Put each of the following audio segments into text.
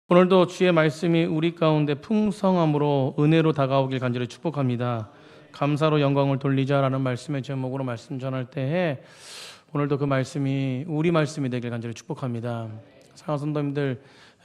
오늘도 주의 말씀이 우리 가운데 풍성함으로 은혜로 다가오길 간절히 축복합니다. 감사로 영광을 돌리자라는 말씀의 제목으로 말씀 전할 때에 오늘도 그 말씀이 우리 말씀이 되길 간절히 축복합니다. 사랑하는 성도님들,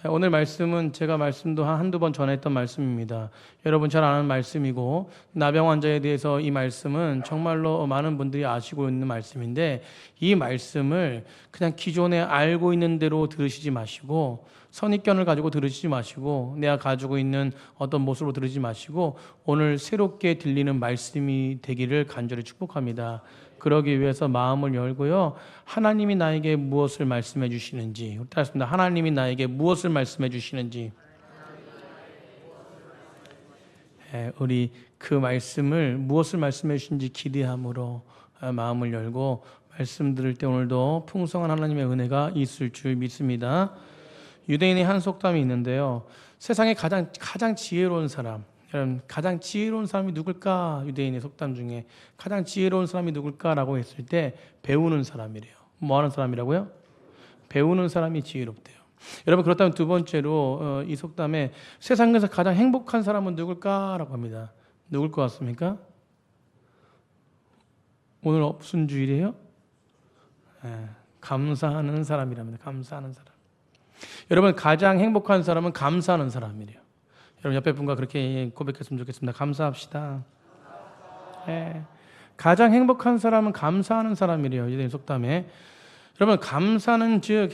오늘 말씀은 제가 말씀도 한두 번 전했던 말씀입니다. 여러분 잘 아는 말씀이고 나병 환자에 대해서 이 말씀은 정말로 많은 분들이 아시고 있는 말씀인데, 이 말씀을 그냥 기존에 알고 있는 대로 들으시지 마시고 선입견을 가지고 들으시지 마시고 내가 가지고 있는 어떤 모습으로 들으지 마시고 오늘 새롭게 들리는 말씀이 되기를 간절히 축복합니다. 그러기 위해서 마음을 열고요, 하나님이 나에게 무엇을 말씀해 주시는지, 따랐습니다. 하나님이 나에게 무엇을 말씀해 주시는지, 우리 그 말씀을 무엇을 말씀해 주신지 기대함으로 마음을 열고 말씀 들을 때 오늘도 풍성한 하나님의 은혜가 있을 줄 믿습니다. 유대인의 한 속담이 있는데요, 세상에 가장 지혜로운 사람, 여러분 가장 지혜로운 사람이 누굴까? 유대인의 속담 중에 가장 지혜로운 사람이 누굴까라고 했을 때 배우는 사람이래요. 뭐 하는 사람이라고요? 배우는 사람이 지혜롭대요. 여러분 그렇다면 두 번째로 이 속담에 세상에서 가장 행복한 사람은 누굴까라고 합니다. 누굴 것 같습니까? 오늘 무슨 주일이에요? 감사하는 사람이랍니다. 감사하는 사람. 여러분 가장 행복한 사람은 감사하는 사람이래요. 여러분 옆에 분과 그렇게 고백했으면 좋겠습니다. 감사합시다. 가장 행복한 사람은 감사하는 사람이래요. 유대인 속담에. 여러분 감사는 즉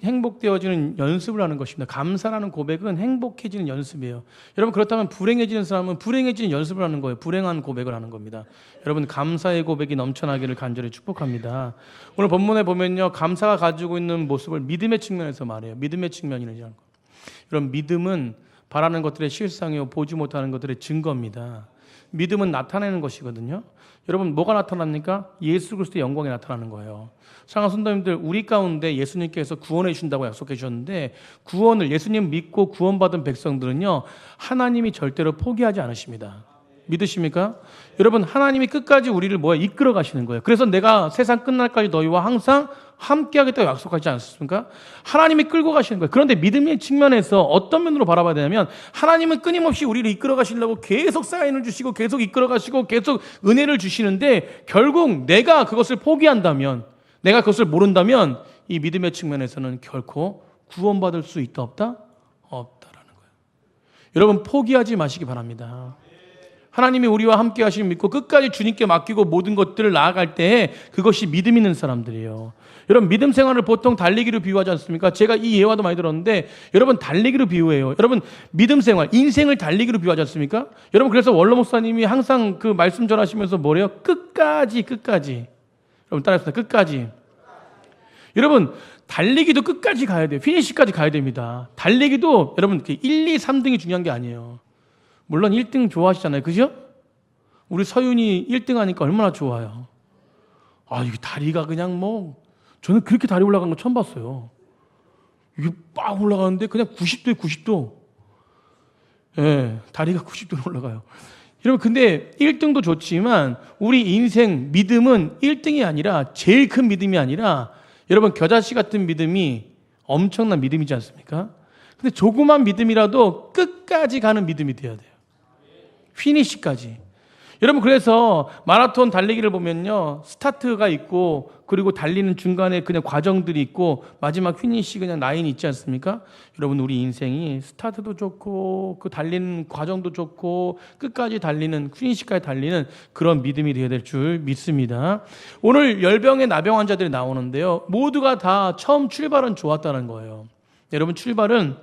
행복되어지는 연습을 하는 것입니다. 감사라는 고백은 행복해지는 연습이에요. 여러분 그렇다면 불행해지는 사람은 불행해지는 연습을 하는 거예요. 불행한 고백을 하는 겁니다. 여러분 감사의 고백이 넘쳐나기를 간절히 축복합니다. 오늘 본문에 보면요, 감사가 가지고 있는 모습을 믿음의 측면에서 말해요. 믿음의 측면이라는 거. 여러분 믿음은 바라는 것들의 실상이요 보지 못하는 것들의 증거입니다. 믿음은 나타내는 것이거든요. 여러분 뭐가 나타납니까? 예수 그리스도의 영광이 나타나는 거예요. 사랑하는 성도님들, 우리 가운데 예수님께서 구원해 주신다고 약속해 주셨는데, 구원을 예수님 믿고 구원받은 백성들은요 하나님이 절대로 포기하지 않으십니다. 믿으십니까? 여러분 하나님이 끝까지 우리를 이끌어 가시는 거예요. 그래서 내가 세상 끝날까지 너희와 항상 함께 하겠다고 약속하지 않습니까? 하나님이 끌고 가시는 거예요. 그런데 믿음의 측면에서 어떤 면으로 바라봐야 되냐면, 하나님은 끊임없이 우리를 이끌어 가시려고 계속 사인을 주시고 계속 이끌어 가시고 계속 은혜를 주시는데, 결국 내가 그것을 포기한다면, 내가 그것을 모른다면 이 믿음의 측면에서는 결코 구원받을 수 있다 없다? 없다라는 거예요. 여러분 포기하지 마시기 바랍니다. 하나님이 우리와 함께 하시는 믿고 끝까지 주님께 맡기고 모든 것들을 나아갈 때 그것이 믿음 있는 사람들이에요. 여러분 믿음 생활을 보통 달리기로 비유하지 않습니까? 제가 이 예화도 많이 들었는데 여러분 달리기로 비유해요. 여러분 믿음 생활, 인생을 달리기로 비유하지 않습니까? 여러분 그래서 원로 목사님이 항상 그 말씀 전하시면서 뭐래요? 끝까지. 여러분 따라합시다. 끝까지. 여러분 달리기도 끝까지 가야 돼요. 피니시까지 가야 됩니다. 달리기도 여러분 1, 2, 3등이 중요한 게 아니에요. 물론 1등 좋아하시잖아요. 그죠? 우리 서윤이 1등 하니까 얼마나 좋아요. 이게 다리가 그냥 저는 그렇게 다리 올라간 거 처음 봤어요. 이게 빡 올라가는데 그냥 90도에 90도. 다리가 90도로 올라가요. 여러분 근데 1등도 좋지만 우리 인생 믿음은 1등이 아니라, 제일 큰 믿음이 아니라, 여러분 겨자씨 같은 믿음이 엄청난 믿음이지 않습니까? 근데 조그만 믿음이라도 끝까지 가는 믿음이 돼야 돼요. 피니시까지. 여러분 그래서 마라톤 달리기를 보면요, 스타트가 있고 그리고 달리는 중간에 그냥 과정들이 있고 마지막 피니시 그냥 라인이 있지 않습니까? 여러분 우리 인생이 스타트도 좋고 그 달리는 과정도 좋고 끝까지 달리는, 피니시까지 달리는 그런 믿음이 되어야 될 줄 믿습니다. 오늘 열병의 나병 환자들이 나오는데요, 모두가 다 처음 출발은 좋았다는 거예요. 여러분 출발은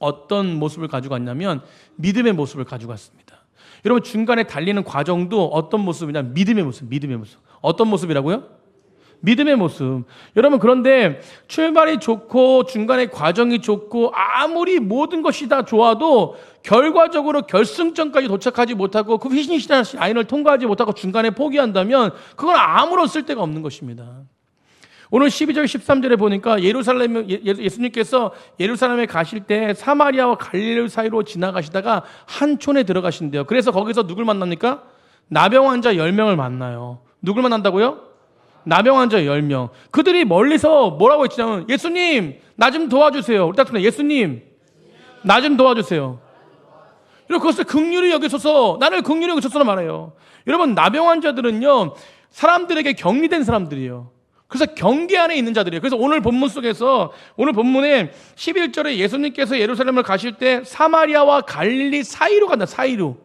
어떤 모습을 가지고 왔냐면 믿음의 모습을 가지고 왔습니다. 여러분 중간에 달리는 과정도 어떤 모습이냐? 믿음의 모습. 어떤 모습이라고요? 믿음의 모습. 여러분 그런데 출발이 좋고 중간에 과정이 좋고 아무리 모든 것이 다 좋아도 결과적으로 결승점까지 도착하지 못하고 그 피니시 라인을 통과하지 못하고 중간에 포기한다면 그건 아무런 쓸데가 없는 것입니다. 오늘 12절 13절에 보니까 예수님께서 예루살렘에 가실 때 사마리아와 갈릴리 사이로 지나가시다가 한 촌에 들어가신대요. 그래서 거기서 누굴 만납니까? 나병 환자 10명을 만나요. 누굴 만난다고요? 나병 환자 10명. 그들이 멀리서 뭐라고 했냐면 예수님 나 좀 도와주세요. 우리 딱 예수님 나 좀 도와주세요. 여러분 그것을 긍휼히 여기소서, 나를 긍휼히 여기소서로 말해요. 여러분 나병 환자들은요 사람들에게 격리된 사람들이에요. 그래서 경계 안에 있는 자들이에요. 그래서 오늘 본문 속에서 오늘 본문에 11절에 예수님께서 예루살렘을 가실 때 사마리아와 갈릴리 사이로 간다. 사이로.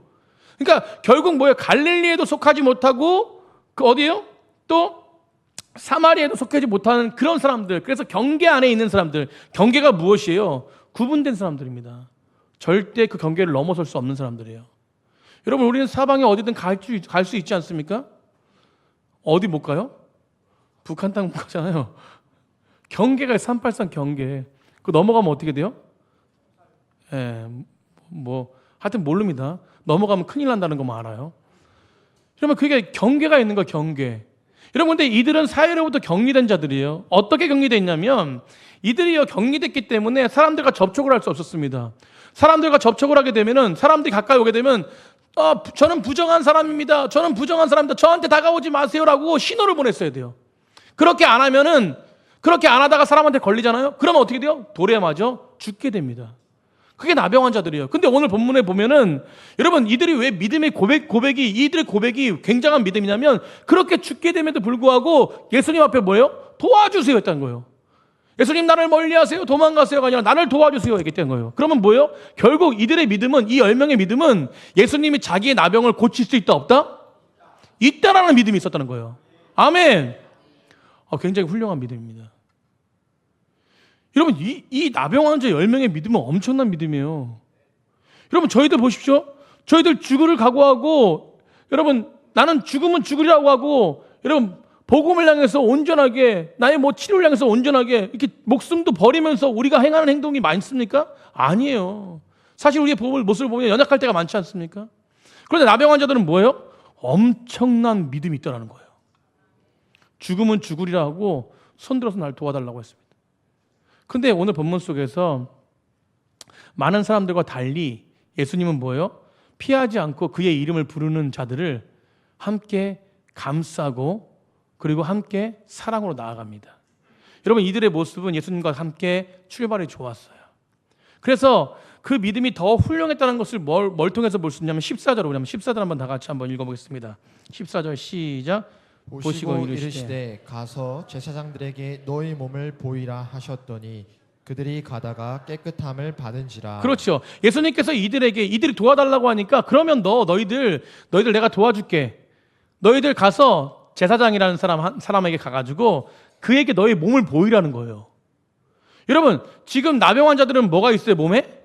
그러니까 결국 뭐예요? 갈릴리에도 속하지 못하고 그 어디예요? 또 사마리아에도 속하지 못하는 그런 사람들. 그래서 경계 안에 있는 사람들. 경계가 무엇이에요? 구분된 사람들입니다. 절대 그 경계를 넘어설 수 없는 사람들이에요. 여러분 우리는 사방에 어디든 갈 수 있지 않습니까? 어디 못 가요? 북한 땅 못 가잖아요. 경계가 383 경계. 그 넘어가면 어떻게 돼요? 예, 뭐 하여튼 모릅니다. 넘어가면 큰일 난다는 것만 알아요. 그러면 그게 경계가 있는 거예요. 경계. 여러분 근데 이들은 사회로부터 격리된 자들이에요. 어떻게 격리돼 있냐면 이들이 격리됐기 때문에 사람들과 접촉을 할 수 없었습니다. 사람들과 접촉을 하게 되면은 사람들이 가까이 오게 되면 저는 부정한 사람입니다. 저는 부정한 사람입니다. 저한테 다가오지 마세요라고 신호를 보냈어야 돼요. 그렇게 안 하면은 그렇게 안 하다가 사람한테 걸리잖아요. 그러면 어떻게 돼요? 돌에 맞아 죽게 됩니다. 그게 나병 환자들이에요. 근데 오늘 본문에 보면은 여러분 이들이 왜 믿음의 고백이 이들의 고백이 굉장한 믿음이냐면 그렇게 죽게 됨에도 불구하고 예수님 앞에 뭐예요? 도와주세요 했다는 거예요. 예수님 나를 멀리하세요 도망가세요가 아니라 나를 도와주세요 했다는 거예요. 그러면 뭐예요? 결국 이들의 믿음은 이 10명의 믿음은 예수님이 자기의 나병을 고칠 수 있다 없다? 있다라는 믿음이 있었다는 거예요. 아멘. 굉장히 훌륭한 믿음입니다. 여러분 이 나병 환자 10명의 믿음은 엄청난 믿음이에요. 여러분 저희들 보십시오. 저희들 죽을 각오하고 여러분 나는 죽으면 죽으리라고 하고 여러분 복음을 향해서 온전하게 나의 치료를 향해서 온전하게 이렇게 목숨도 버리면서 우리가 행하는 행동이 많습니까? 아니에요. 사실 우리의 모습을 보면 연약할 때가 많지 않습니까? 그런데 나병 환자들은 뭐예요? 엄청난 믿음이 있다는 거예요. 죽으면 죽으리라 하고 손들어서 날 도와달라고 했습니다. 근데 오늘 본문 속에서 많은 사람들과 달리 예수님은 뭐예요? 피하지 않고 그의 이름을 부르는 자들을 함께 감싸고 그리고 함께 사랑으로 나아갑니다. 여러분 이들의 모습은 예수님과 함께 출발이 좋았어요. 그래서 그 믿음이 더 훌륭했다는 것을 뭘 통해서 볼 수 있냐면 14절로 우리 14절 한번 다 같이 한번 읽어보겠습니다. 14절 시작. 보시고 이르시되 가서 제사장들에게 너희 몸을 보이라 하셨더니 그들이 가다가 깨끗함을 받은지라. 그렇죠. 예수님께서 이들이 도와달라고 하니까 그러면 너희들 내가 도와줄게. 너희들 가서 제사장이라는 사람에게 가가지고 그에게 너희 몸을 보이라는 거예요. 여러분 지금 나병 환자들은 뭐가 있어요? 몸에?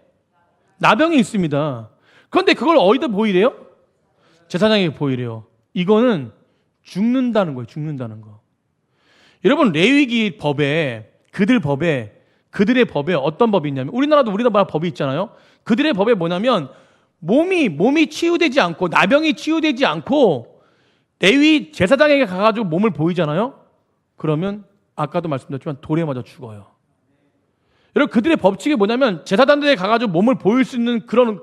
나병이 있습니다. 그런데 그걸 어디다 보이래요? 제사장에게 보이래요. 이거는 죽는다는 거예요. 죽는다는 거. 여러분 레위기 법에 그들의 법에 어떤 법이 있냐면 우리나라 법이 있잖아요. 그들의 법에 뭐냐면 몸이 치유되지 않고 나병이 치유되지 않고 레위 제사장에게 가가지고 몸을 보이잖아요. 그러면 아까도 말씀드렸지만 돌에 맞아 죽어요. 여러분 그들의 법칙이 뭐냐면 제사장들에 가가지고 몸을 보일 수 있는 그런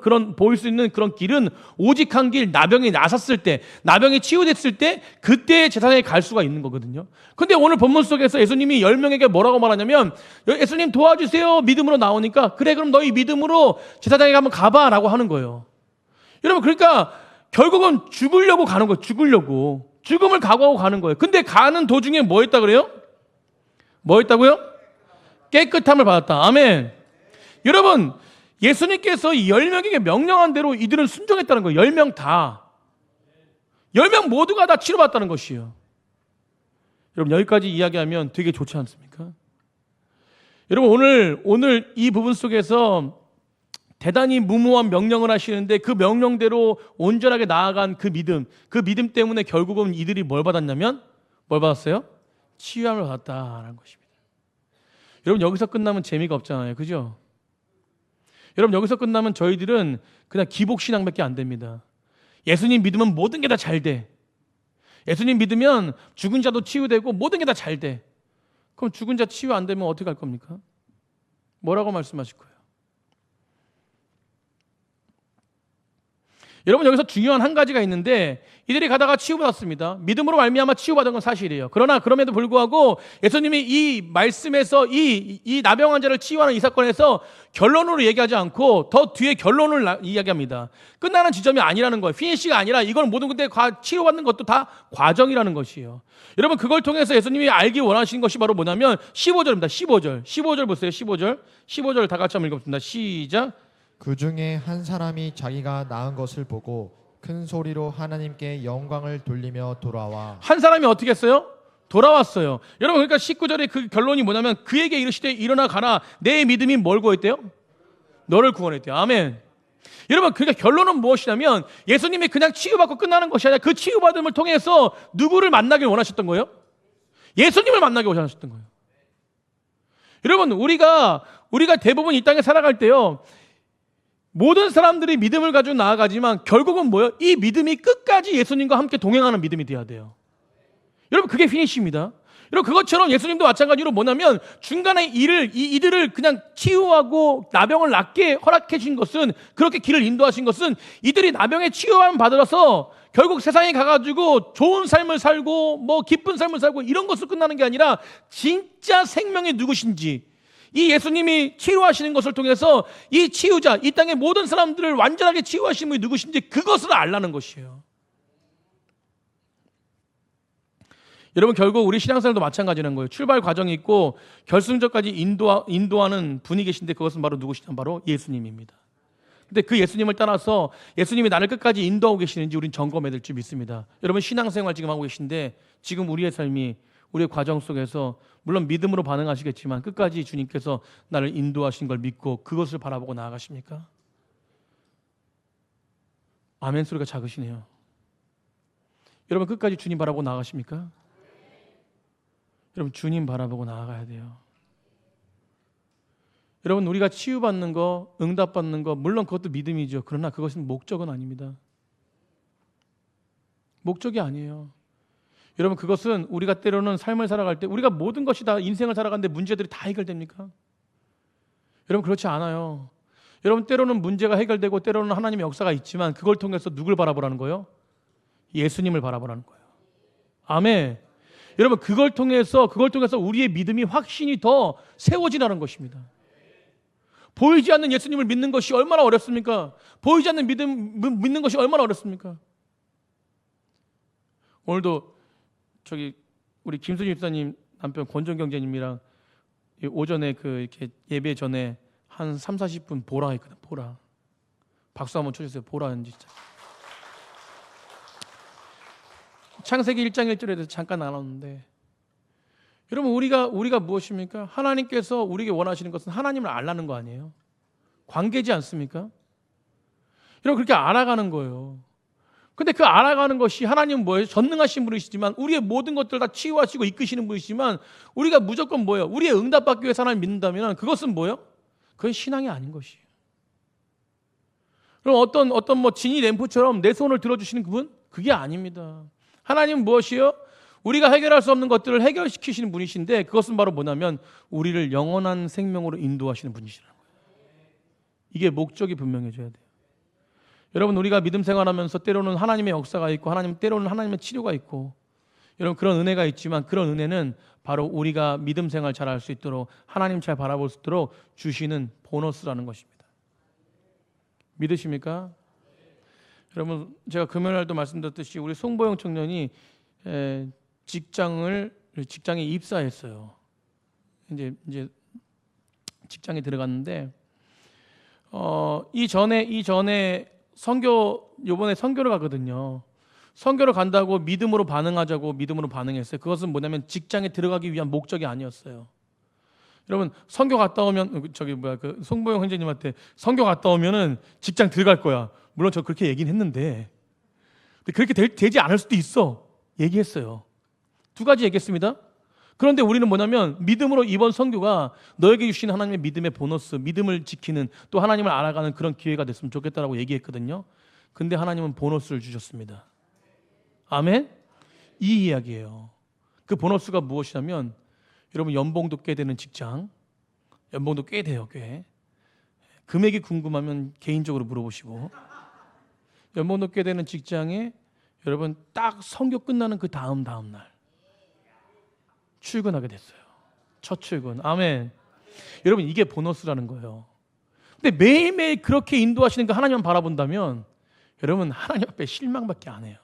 길은 오직 한 길, 나병이 나섰을 때, 나병이 치유됐을 때 그때 제사장에 갈 수가 있는 거거든요. 근데 오늘 본문 속에서 예수님이 10명에게 뭐라고 말하냐면 예수님 도와주세요 믿음으로 나오니까 그래 그럼 너희 믿음으로 제사장에 한번 가봐라고 하는 거예요. 여러분 그러니까 결국은 죽으려고 가는 거예요. 죽음을 각오하고 가는 거예요. 근데 가는 도중에 뭐 했다 그래요? 뭐 했다고요? 깨끗함을 받았다. 아멘. 여러분 예수님께서 이 10명에게 명령한 대로 이들은 순종했다는 거예요. 10명 다. 10명 모두가 다 치료받았다는 것이에요. 여러분 여기까지 이야기하면 되게 좋지 않습니까? 여러분 오늘 이 부분 속에서 대단히 무모한 명령을 하시는데 그 명령대로 온전하게 나아간 그 믿음 때문에 결국은 이들이 뭘 받았냐면 뭘 받았어요? 치유함을 받았다라는 것입니다. 여러분 여기서 끝나면 재미가 없잖아요. 그죠? 여러분 여기서 끝나면 저희들은 그냥 기복신앙밖에 안 됩니다. 예수님 믿으면 모든 게 다 잘 돼. 예수님 믿으면 죽은 자도 치유되고 모든 게 다 잘 돼. 그럼 죽은 자 치유 안 되면 어떻게 할 겁니까? 뭐라고 말씀하실 거예요? 여러분 여기서 중요한 한 가지가 있는데 이들이 가다가 치유받았습니다. 믿음으로 말미암아 치유받은 건 사실이에요. 그러나 그럼에도 불구하고 예수님이 이 말씀에서 이 나병 환자를 치유하는 이 사건에서 결론으로 얘기하지 않고 더 뒤에 결론을 이야기합니다. 끝나는 지점이 아니라는 거예요. 피니시가 아니라 이걸 모든 근데 치유받는 것도 다 과정이라는 것이에요. 여러분 그걸 통해서 예수님이 알기 원하시는 것이 바로 뭐냐면 15절입니다. 15절 보세요. 15절 다 같이 한번 읽어봅니다. 시작. 그 중에 한 사람이 자기가 낳은 것을 보고 큰 소리로 하나님께 영광을 돌리며 돌아와. 한 사람이 어떻게 했어요? 돌아왔어요. 여러분 그러니까 19절의 그 결론이 뭐냐면 그에게 이르시되 일어나 가라 내 믿음이 뭘 구했대요? 너를 구원했대요. 아멘. 여러분 그러니까 결론은 무엇이냐면 예수님이 그냥 치유받고 끝나는 것이 아니라 그 치유받음을 통해서 누구를 만나길 원하셨던 거예요? 예수님을 만나길 원하셨던 거예요. 여러분 우리가 대부분 이 땅에 살아갈 때요 모든 사람들이 믿음을 가지고 나아가지만 결국은 뭐예요? 이 믿음이 끝까지 예수님과 함께 동행하는 믿음이 돼야 돼요. 여러분 그게 피니시입니다. 여러분 그것처럼 예수님도 마찬가지로 뭐냐면 중간에 이들을 그냥 치유하고 나병을 낫게 허락해 주신 것은 그렇게 길을 인도하신 것은 이들이 나병의 치유함을 받아서 결국 세상에 가가지고 좋은 삶을 살고 뭐 기쁜 삶을 살고 이런 것으로 끝나는 게 아니라 진짜 생명이 누구신지 이 예수님이 치유하시는 것을 통해서 이 치유자, 이 땅의 모든 사람들을 완전하게 치유하시는 분이 누구신지 그것을 알라는 것이에요. 여러분 결국 우리 신앙생활도 마찬가지라는 거예요. 출발 과정이 있고 결승점까지 인도하는 분이 계신데 그것은 바로 누구시냐면 바로 예수님입니다. 근데 그 예수님을 따라서 예수님이 나를 끝까지 인도하고 계시는지 우린 점검해야 될 줄 믿습니다. 여러분 신앙생활 지금 하고 계신데 지금 우리의 삶이 우리의 과정 속에서 물론 믿음으로 반응하시겠지만 끝까지 주님께서 나를 인도하신 걸 믿고 그것을 바라보고 나아가십니까? 아멘 소리가 작으시네요. 여러분 끝까지 주님 바라보고 나아가십니까? 여러분 주님 바라보고 나아가야 돼요. 여러분 우리가 치유받는 거, 응답받는 거 물론 그것도 믿음이죠. 그러나 그것은 목적은 아닙니다. 목적이 아니에요. 여러분 그것은 우리가 때로는 삶을 살아갈 때 우리가 모든 것이 다 인생을 살아가는데 문제들이 다 해결됩니까? 여러분 그렇지 않아요. 여러분 때로는 문제가 해결되고 때로는 하나님의 역사가 있지만 그걸 통해서 누굴 바라보라는 거예요? 예수님을 바라보라는 거예요. 아멘. 여러분 그걸 통해서 우리의 믿음이 확신이 더 세워지라는 것입니다. 보이지 않는 예수님을 믿는 것이 얼마나 어렵습니까? 보이지 않는 믿는 것이 얼마나 어렵습니까? 오늘도 우리 김순희 집사님 남편 권정 경제님이랑 오전에 이렇게 예배 전에 한 30-40분 보라 했거든. 보라. 박수 한번 쳐주세요. 보라는 진짜. 창세기 1장 1절에 대해서 잠깐 나눴는데 여러분 우리가 무엇입니까? 하나님께서 우리에게 원하시는 것은 하나님을 알라는 거 아니에요? 관계지 않습니까? 여러분 그렇게 알아가는 거예요. 근데 그 알아가는 것이 하나님은 뭐예요? 전능하신 분이시지만 우리의 모든 것들을 다 치유하시고 이끄시는 분이시지만 우리가 무조건 뭐예요? 우리의 응답받기 위해서 하나님 믿는다면 그것은 뭐예요? 그건 신앙이 아닌 것이에요. 그럼 어떤 뭐 진이 램프처럼 내 손을 들어주시는 그분? 그게 아닙니다. 하나님은 무엇이요? 우리가 해결할 수 없는 것들을 해결시키시는 분이신데 그것은 바로 뭐냐면 우리를 영원한 생명으로 인도하시는 분이시라는 거예요. 이게 목적이 분명해져야 돼요. 여러분 우리가 믿음 생활하면서 때로는 하나님의 역사가 있고 때로는 하나님의 치료가 있고 여러분 그런 은혜가 있지만 그런 은혜는 바로 우리가 믿음 생활 잘할 수 있도록 하나님 잘 바라볼 수 있도록 주시는 보너스라는 것입니다. 믿으십니까? 여러분 제가 금요일날도 말씀드렸듯이 우리 송보영 청년이 직장에 입사했어요. 이제 직장에 들어갔는데 이전에 요번에 선교를 가거든요. 선교를 간다고 믿음으로 반응하자고 믿음으로 반응했어요. 그것은 뭐냐면 직장에 들어가기 위한 목적이 아니었어요. 여러분 선교 갔다 오면 송보영 형제님한테 선교 갔다 오면은 직장 들어갈 거야. 물론 저 그렇게 얘기는 했는데 근데 그렇게 되지 않을 수도 있어. 얘기했어요. 두 가지 얘기했습니다. 그런데 우리는 뭐냐면 믿음으로 이번 선교가 너에게 주신 하나님의 믿음의 보너스, 믿음을 지키는 또 하나님을 알아가는 그런 기회가 됐으면 좋겠다라고 얘기했거든요. 근데 하나님은 보너스를 주셨습니다. 아멘? 이 이야기예요. 그 보너스가 무엇이냐면 여러분 연봉도 꽤 되는 직장, 연봉도 꽤 돼요. 꽤. 금액이 궁금하면 개인적으로 물어보시고 연봉 높게 되는 직장에 여러분 딱 선교 끝나는 그 다음 날 출근하게 됐어요. 첫 출근. 아멘. 여러분 이게 보너스라는 거예요. 근데 매일매일 그렇게 인도하시는 그 하나님만 바라본다면 여러분 하나님 앞에 실망밖에 안 해요.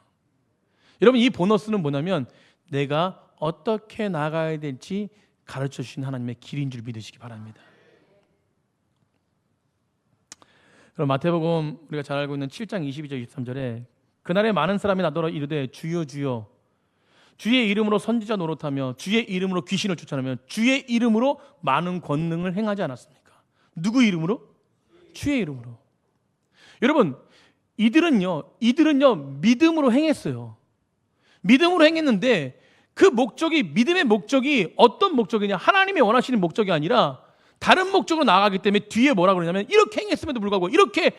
여러분 이 보너스는 뭐냐면 내가 어떻게 나가야 될지 가르쳐 주신 하나님의 길인 줄 믿으시기 바랍니다. 그럼 마태복음 우리가 잘 알고 있는 7장 22절 23절에 그날에 많은 사람이 나더러 이르되 주여 주여 주의 이름으로 선지자 노릇하며 주의 이름으로 귀신을 쫓아내며 주의 이름으로 많은 권능을 행하지 않았습니까? 누구 이름으로? 주의 이름으로. 여러분 이들은요 믿음으로 행했어요. 믿음으로 행했는데 그 목적이 믿음의 목적이 어떤 목적이냐? 하나님이 원하시는 목적이 아니라 다른 목적으로 나아가기 때문에 뒤에 뭐라 그러냐면 이렇게 행했음에도 불구하고 이렇게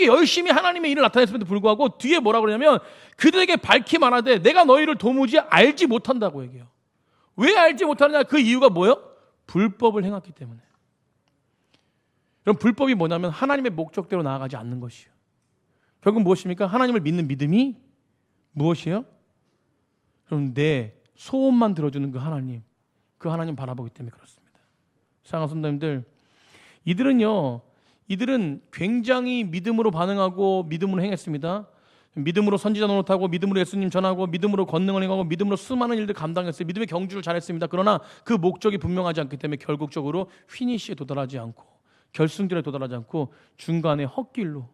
열심히 하나님의 일을 나타냈음에도 불구하고 뒤에 뭐라 그러냐면 그들에게 밝히 말하되 내가 너희를 도무지 알지 못한다고 얘기해요. 왜 알지 못하느냐? 그 이유가 뭐예요? 불법을 행했기 때문에. 그럼 불법이 뭐냐면 하나님의 목적대로 나아가지 않는 것이에요. 결국 무엇입니까? 하나님을 믿는 믿음이 무엇이에요? 그럼 내 소원만 들어주는 그 하나님 바라보기 때문에 그렇습니다. 사랑하는 성도님들, 이들은 굉장히 믿음으로 반응하고 믿음으로 행했습니다. 믿음으로 선지자 노릇하고 믿음으로 예수님 전하고 믿음으로 권능을 행하고 믿음으로 수많은 일들 감당했어요. 믿음의 경주를 잘했습니다. 그러나 그 목적이 분명하지 않기 때문에 결국적으로 피니시에 도달하지 않고 결승전에 도달하지 않고 중간에 헛길로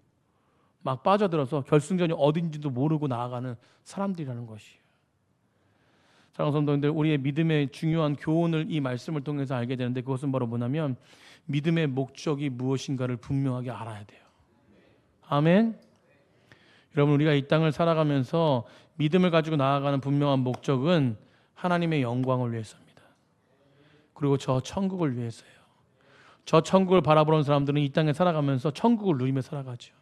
막 빠져들어서 결승전이 어딘지도 모르고 나아가는 사람들이라는 것이에요. 사랑하는 성도님들, 우리의 믿음의 중요한 교훈을 이 말씀을 통해서 알게 되는데 그것은 바로 뭐냐면 믿음의 목적이 무엇인가를 분명하게 알아야 돼요. 아멘. 여러분 우리가 이 땅을 살아가면서 믿음을 가지고 나아가는 분명한 목적은 하나님의 영광을 위해서입니다. 그리고 저 천국을 위해서예요. 저 천국을 바라보는 사람들은 이 땅에 살아가면서 천국을 누리며 살아가죠.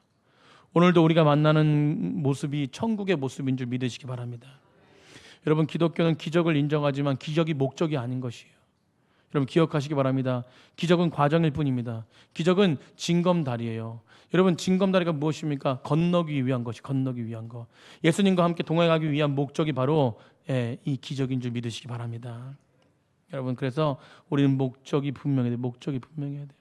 오늘도 우리가 만나는 모습이 천국의 모습인 줄 믿으시기 바랍니다. 여러분 기독교는 기적을 인정하지만 기적이 목적이 아닌 것이에요. 여러분 기억하시기 바랍니다. 기적은 과정일 뿐입니다. 기적은 징검다리예요. 여러분 징검다리가 무엇입니까? 건너기 위한 것이 건너기 위한 것. 예수님과 함께 동행하기 위한 목적이 바로 이 기적인 줄 믿으시기 바랍니다. 여러분 그래서 우리는 목적이 분명해야 돼요. 목적이 분명해야 돼요.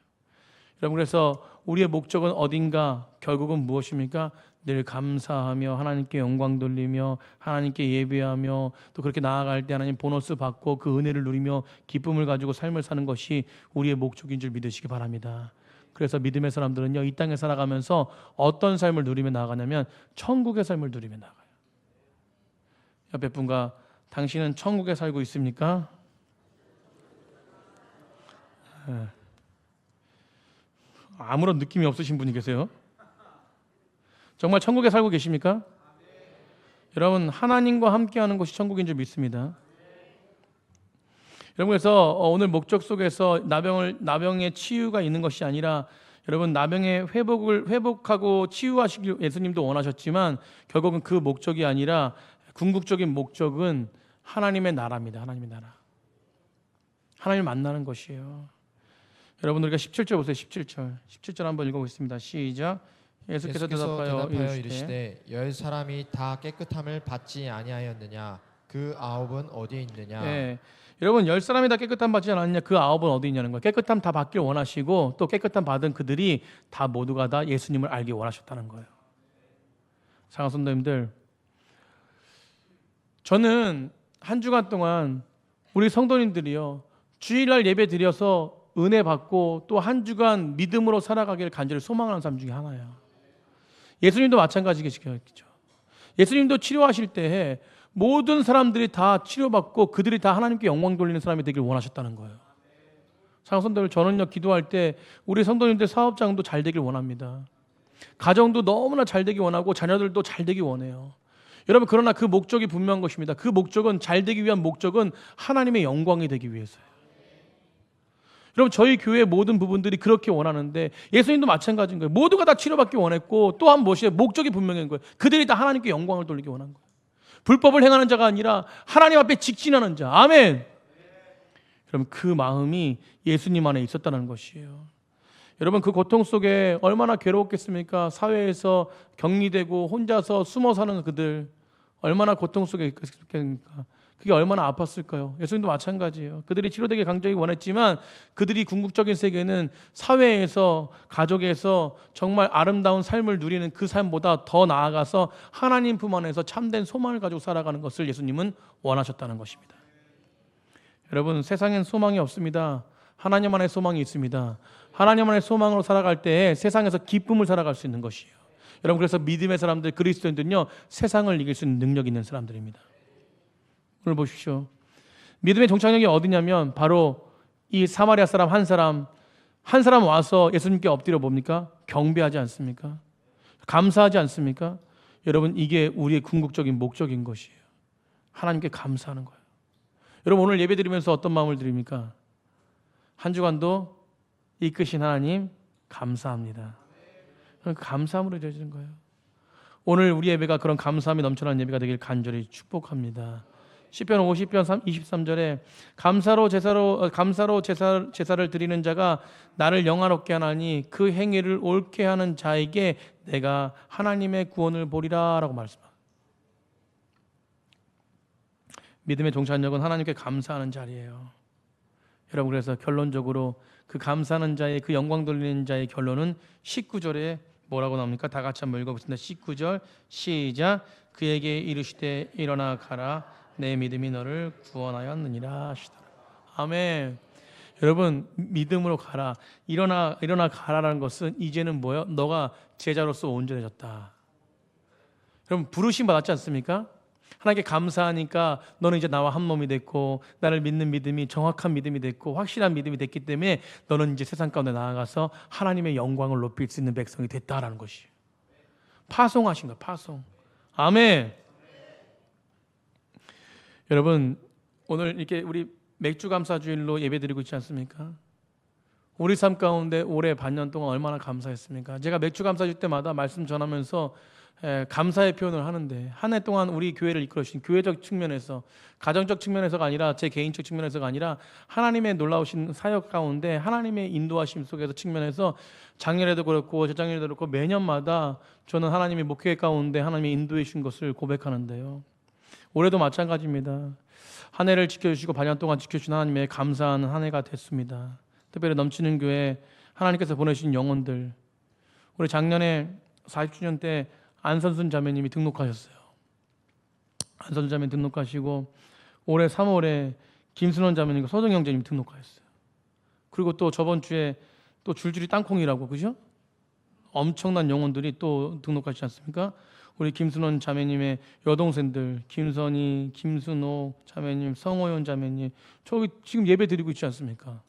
여러분 그래서 우리의 목적은 어딘가 결국은 무엇입니까? 늘 감사하며 하나님께 영광 돌리며 하나님께 예배하며 또 그렇게 나아갈 때 하나님 보너스 받고 그 은혜를 누리며 기쁨을 가지고 삶을 사는 것이 우리의 목적인 줄 믿으시기 바랍니다. 그래서 믿음의 사람들은요 이 땅에 살아가면서 어떤 삶을 누리며 나아가냐면 천국의 삶을 누리며 나아가요. 옆에 분과 당신은 천국에 살고 있습니까? 아무런 느낌이 없으신 분이 계세요? 정말 천국에 살고 계십니까? 여러분 하나님과 함께하는 것이 천국인 줄 믿습니다. 여러분 그래서 오늘 목적 속에서 나병의 치유가 있는 것이 아니라 여러분 나병의 회복하고 치유하시길 예수님도 원하셨지만 결국은 그 목적이 아니라 궁극적인 목적은 하나님의 나라입니다. 하나님의 나라. 하나님을 만나는 것이에요. 여러분 우리가 17절 보세요. 17절 한번 읽어보겠습니다. 시작. 예수께서 대답하여 이르시되 10사람이 다 깨끗함을 받지 아니하였느냐? 그 9은 어디에 있느냐? 네. 여러분 10사람이 다 깨끗함 받지 않았느냐? 그 9은 어디 있냐는 거예요. 깨끗함 다 받길 원하시고 또 깨끗함 받은 그들이 다 모두가 다 예수님을 알기 원하셨다는 거예요. 사랑하는 성도님들, 저는 한 주간 동안 우리 성도님들이요 주일날 예배 드려서 은혜 받고 또 한 주간 믿음으로 살아가기를 간절히 소망하는 사람 중에 하나예요. 예수님도 마찬가지겠죠. 예수님도 치료하실 때 모든 사람들이 다 치료받고 그들이 다 하나님께 영광 돌리는 사람이 되길 원하셨다는 거예요. 사랑하는 성도들, 저는요 기도할 때 우리 성도님들 사업장도 잘 되길 원합니다. 가정도 너무나 잘 되기 원하고 자녀들도 잘 되기 원해요. 여러분 그러나 그 목적이 분명한 것입니다. 그 목적은 잘 되기 위한 목적은 하나님의 영광이 되기 위해서예요. 여러분 저희 교회 모든 부분들이 그렇게 원하는데 예수님도 마찬가지인 거예요. 모두가 다 치료받기 원했고 또한 무엇이에요? 목적이 분명한 거예요. 그들이 다 하나님께 영광을 돌리기 원한 거예요. 불법을 행하는 자가 아니라 하나님 앞에 직진하는 자. 아멘. 그럼 그 마음이 예수님 안에 있었다는 것이에요. 여러분 그 고통 속에 얼마나 괴로웠겠습니까? 사회에서 격리되고 혼자서 숨어 사는 그들 얼마나 고통 속에 있겠습니까? 그게 얼마나 아팠을까요? 예수님도 마찬가지예요. 그들이 치료되길 강조하기 원했지만 그들이 궁극적인 세계는 사회에서 가족에서 정말 아름다운 삶을 누리는 그 삶보다 더 나아가서 하나님 품 안에서 참된 소망을 가지고 살아가는 것을 예수님은 원하셨다는 것입니다. 여러분 세상엔 소망이 없습니다. 하나님 안에 소망이 있습니다. 하나님 안에 소망으로 살아갈 때 세상에서 기쁨을 살아갈 수 있는 것이에요. 여러분 그래서 믿음의 사람들 그리스도인들은요 세상을 이길 수 있는 능력 있는 사람들입니다. 오늘 보십시오. 믿음의 종착역이 어디냐면 바로 이 사마리아 사람 한 사람 와서 예수님께 엎드려 봅니까? 경배하지 않습니까? 감사하지 않습니까? 여러분 이게 우리의 궁극적인 목적인 것이에요. 하나님께 감사하는 거예요. 여러분 오늘 예배 드리면서 어떤 마음을 드립니까? 한 주간도 이끄신 하나님 감사합니다. 감사함으로 이루어지는 거예요. 오늘 우리 예배가 그런 감사함이 넘쳐나는 예배가 되길 간절히 축복합니다. 시편 50편 23절에 감사로 제사를 드리는 자가 나를 영화롭게 하나니 그 행위를 옳게 하는 자에게 내가 하나님의 구원을 보리라 라고 말씀합니다. 믿음의 종착역은 하나님께 감사하는 자리예요. 여러분 그래서 결론적으로 그 감사하는 자의 그 영광 돌리는 자의 결론은 19절에 뭐라고 나옵니까? 다 같이 한번 읽어보겠습니다. 19절 시작. 그에게 이르시되 일어나 가라 내 믿음이 너를 구원하였느니라 하시더라. 아멘. 여러분 믿음으로 가라. 일어나 가라라는 것은 이제는 뭐예요? 너가 제자로서 온전해졌다. 여러분 부르심 받았지 않습니까? 하나님께 감사하니까 너는 이제 나와 한 몸이 됐고 나를 믿는 믿음이 정확한 믿음이 됐고 확실한 믿음이 됐기 때문에 너는 이제 세상 가운데 나아가서 하나님의 영광을 높일 수 있는 백성이 됐다라는 것이에요. 파송하신 거예요. 파송. 아멘. 여러분 오늘 이렇게 우리 맥주 감사 주일로 예배드리고 있지 않습니까? 우리 삶 가운데 올해 반년 동안 얼마나 감사했습니까? 제가 맥주 감사 줄 때마다 말씀 전하면서 감사의 표현을 하는데 한 해 동안 우리 교회를 이끌어 주신 교회적 측면에서 가정적 측면에서가 아니라 제 개인적 측면에서가 아니라 하나님의 놀라우신 사역 가운데 하나님의 인도하심 속에서 측면에서 작년에도 그렇고 재작년에도 그렇고 매년마다 저는 하나님의 목회 가운데 하나님의 인도해 주신 것을 고백하는데요. 올해도 마찬가지입니다. 한 해를 지켜주시고 반년 동안 지켜주신 하나님의 감사하는 한 해가 됐습니다. 특별히 넘치는 교회 하나님께서 보내주신 영혼들 우리 작년에 40주년 때 안선순 자매님이 등록하셨어요. 안선순 자매님 등록하시고 올해 3월에 김순원 자매님과 서정 형제님 등록하셨어요. 그리고 또 저번 주에 또 줄줄이 땅콩이라고 그죠? 엄청난 영혼들이 또 등록하시지 않습니까? 우리 김순원 자매님의 여동생들 김선희, 김순옥 자매님, 성호연 자매님 저기 지금 예배 드리고 있지 않습니까?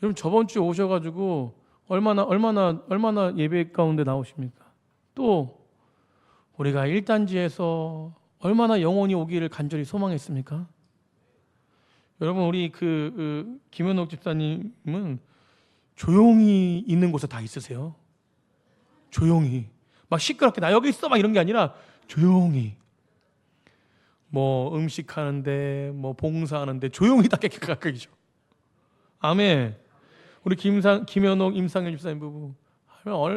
여러분 저번 주에 오셔가지고 얼마나 예배 가운데 나오십니까? 또 우리가 1단지에서 얼마나 영혼이 오기를 간절히 소망했습니까? 여러분 우리 김현옥 집사님은 조용히 있는 곳에 다 있으세요. 조용히 막 시끄럽게 나 여기 있어 막 이런 게 아니라 조용히 뭐 음식하는데 뭐 봉사하는데 조용히 다 깨끗하게죠. 아멘. 우리 김현옥 임상현 집사님 부부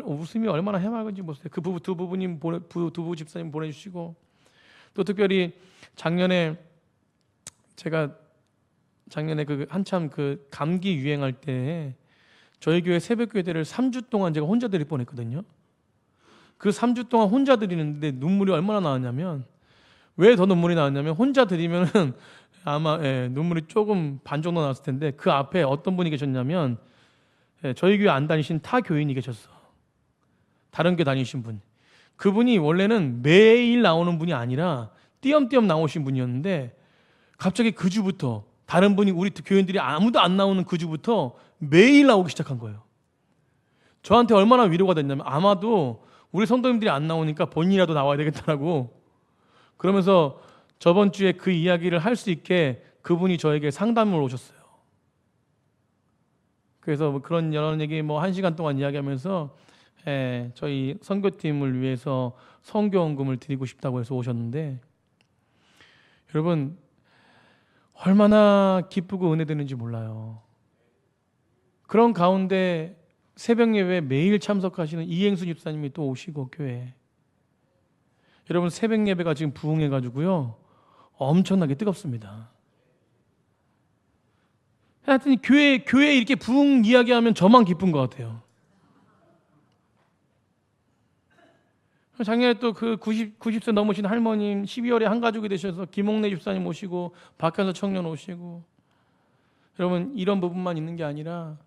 웃음이 얼마나 해맑은지 보세요. 그 부부 두 부부 집사님 보내주시고 또 특별히 작년에 한참 그 감기 유행할 때 저희 교회 새벽 예배를 3주 동안 제가 혼자 드릴 뻔했거든요. 그 3주 동안 혼자 드리는데 눈물이 얼마나 나왔냐면 왜 더 눈물이 나왔냐면 혼자 드리면은 아마 눈물이 조금 반 정도 나왔을 텐데 그 앞에 어떤 분이 계셨냐면 저희 교회 안 다니신 타 교인이 계셨어. 다른 교회 다니신 분. 그분이 원래는 매일 나오는 분이 아니라 띄엄띄엄 나오신 분이었는데 갑자기 그 주부터 다른 분이 우리 교인들이 아무도 안 나오는 그 주부터 매일 나오기 시작한 거예요. 저한테 얼마나 위로가 됐냐면 아마도 우리 성도님들이 안 나오니까 본인이라도 나와야 되겠다라고 그러면서 저번 주에 그 이야기를 할 수 있게 그분이 저에게 상담을 오셨어요. 그래서 뭐 그런 여러 얘기 뭐 1시간 동안 이야기하면서 저희 선교팀을 위해서 선교원금을 드리고 싶다고 해서 오셨는데 여러분 얼마나 기쁘고 은혜되는지 몰라요. 그런 가운데 새벽 예배에 매일 참석하시는 이행수 집사님이 또 오시고 교회에. 여러분 새벽 예배가 지금 부흥해가지고요 엄청나게 뜨겁습니다. 하여튼 교회 이렇게 부흥 이야기하면 저만 기쁜 것 같아요. 작년에 또 그 90세 넘으신 할머님 12월에 한 가족이 되셔서 김옥래 집사님 오시고 박현서 청년 오시고. 여러분 이런 부분만 있는 게 아니라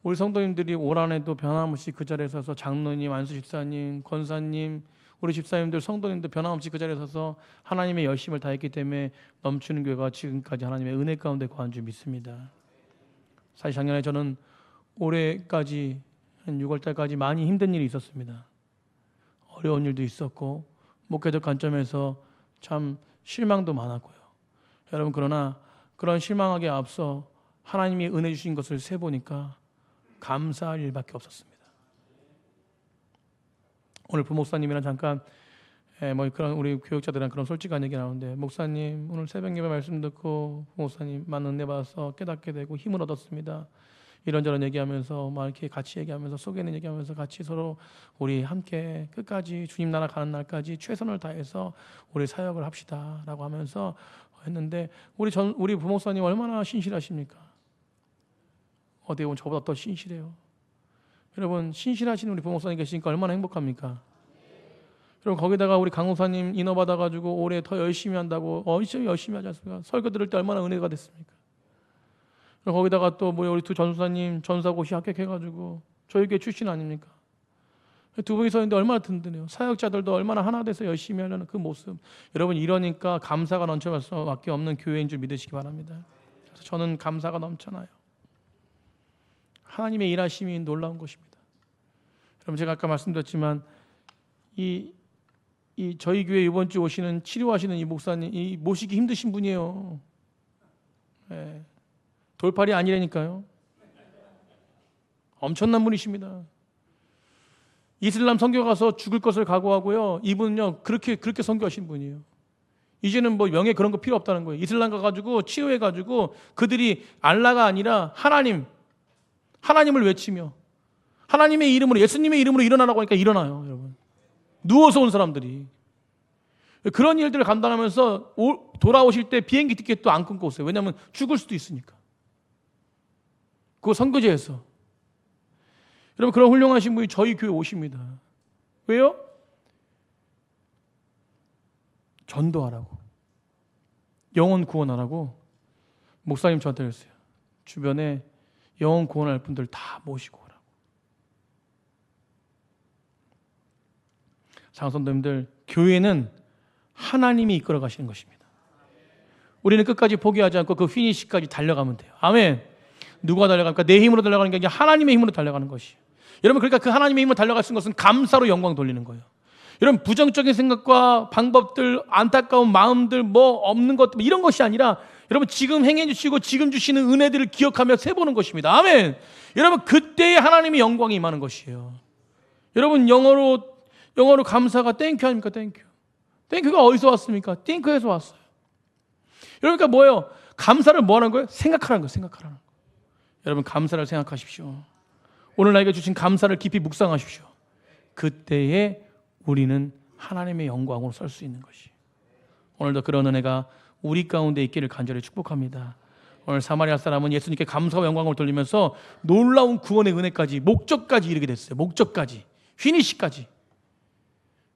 우리 성도님들이 올 한해도 변함없이 그 자리에 서서 장로님, 안수 집사님, 권사님, 우리 집사님들, 성도님들 변함없이 그 자리에 서서 하나님의 열심을 다했기 때문에 넘치는 교회가 지금까지 하나님의 은혜 가운데 거한 줄 믿습니다. 사실 작년에 저는 올해까지 한 6월달까지 많이 힘든 일이 있었습니다. 어려운 일도 있었고 목회적 관점에서 참 실망도 많았고요. 여러분 그러나 그런 실망하기에 앞서 하나님이 은혜 주신 것을 세보니까 감사할 일밖에 없었습니다. 오늘 부목사님이랑 잠깐 그런 우리 교육자들이랑 그런 솔직한 얘기 나오는데, 목사님 오늘 새벽 예배 말씀 듣고 부목사님 많은 은혜 받아서 깨닫게 되고 힘을 얻었습니다. 이런저런 얘기하면서 막 이렇게 같이 얘기하면서 속에 있는 얘기하면서 같이 서로 우리 함께 끝까지 주님 나라 가는 날까지 최선을 다해서 우리 사역을 합시다라고 하면서 했는데, 우리 부목사님 얼마나 신실하십니까? 어디 보면 저보다 더 신실해요. 여러분 신실하신 우리 부목사님 계시니까 얼마나 행복합니까? 여러분 거기다가 우리 강목사님 인어 받아가지고 올해 더 열심히 한다고 열심히 하지 않습니까? 설교 들을 때 얼마나 은혜가 됐습니까? 거기다가 또 우리 두 전수사님 전사고시 합격해가지고 저희 교회 출신 아닙니까? 두 분이 서 있는데 얼마나 든든해요. 사역자들도 얼마나 하나 돼서 열심히 하려는 그 모습. 여러분 이러니까 감사가 넘쳐날 수밖에 없는 교회인 줄 믿으시기 바랍니다. 그래서 저는 감사가 넘쳐나요. 하나님의 일하심이 놀라운 것입니다. 여러분 제가 아까 말씀드렸지만 이 저희 교회 이번 주 오시는 치료하시는 이 목사님, 이 모시기 힘드신 분이에요. 네. 돌팔이 아니라니까요. 엄청난 분이십니다. 이슬람 선교 가서 죽을 것을 각오하고요. 이분은요 그렇게 선교하신 분이에요. 이제는 명예 그런 거 필요 없다는 거예요. 이슬람 가가지고 치유해가지고 그들이 알라가 아니라 하나님을 외치며 하나님의 이름으로, 예수님의 이름으로 일어나라고 하니까 일어나요. 여러분 누워서 온 사람들이 그런 일들을 감당하면서 돌아오실 때 비행기 티켓도 안 끊고 오세요. 왜냐하면 죽을 수도 있으니까. 그거 선교제에서. 여러분 그런 훌륭하신 분이 저희 교회 오십니다. 왜요? 전도하라고, 영혼 구원하라고. 목사님 저한테 그랬어요. 주변에 영혼 구원할 분들 다 모시고 오라고. 장성도님들, 교회는 하나님이 이끌어 가시는 것입니다. 우리는 끝까지 포기하지 않고 그 피니시까지 달려가면 돼요. 아멘. 누가 달려갑니까? 내 힘으로 달려가는 게 아니라 하나님의 힘으로 달려가는 것이에요. 여러분 그러니까 그 하나님의 힘으로 달려갈 수 있는 것은 감사로 영광 돌리는 거예요. 여러분 부정적인 생각과 방법들, 안타까운 마음들, 없는 것들 이런 것이 아니라 여러분 지금 행해 주시고 지금 주시는 은혜들을 기억하며 세보는 것입니다. 아멘. 여러분 그때에 하나님의 영광이 임하는 것이에요. 여러분 영어로 감사가 땡큐 아닙니까? 땡큐. 땡큐가 어디서 왔습니까? 띵크에서 왔어요. 그러니까 뭐예요? 감사를 뭐 하는 거예요? 생각하라는 거예요. 생각하라는 거예요. 여러분 감사를 생각하십시오. 오늘 나에게 주신 감사를 깊이 묵상하십시오. 그때에 우리는 하나님의 영광으로 설 수 있는 것이. 오늘도 그런 은혜가 우리 가운데 있기를 간절히 축복합니다. 오늘 사마리아 사람은 예수님께 감사와 영광을 돌리면서 놀라운 구원의 은혜까지, 목적까지 이르게 됐어요. 목적까지, 피니시까지.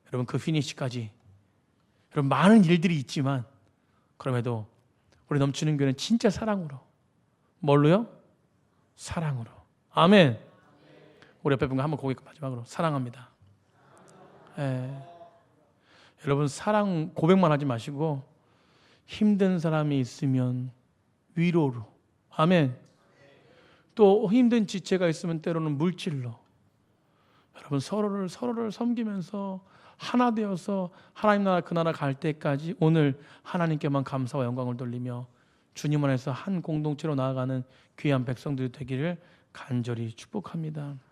여러분 그 피니시까지, 여러분 많은 일들이 있지만 그럼에도 우리 넘치는 교회는 진짜 사랑으로. 뭘로요? 사랑으로. 아멘. 우리 옆에 분과 한번 고개 마지막으로 사랑합니다. 여러분 사랑 고백만 하지 마시고 힘든 사람이 있으면 위로로. 아멘. 또 힘든 지체가 있으면 때로는 물질로. 여러분 서로를 섬기면서 하나 되어서 하나님 나라 그 나라 갈 때까지 오늘 하나님께만 감사와 영광을 돌리며 주님 안에서 한 공동체로 나아가는 귀한 백성들이 되기를 간절히 축복합니다.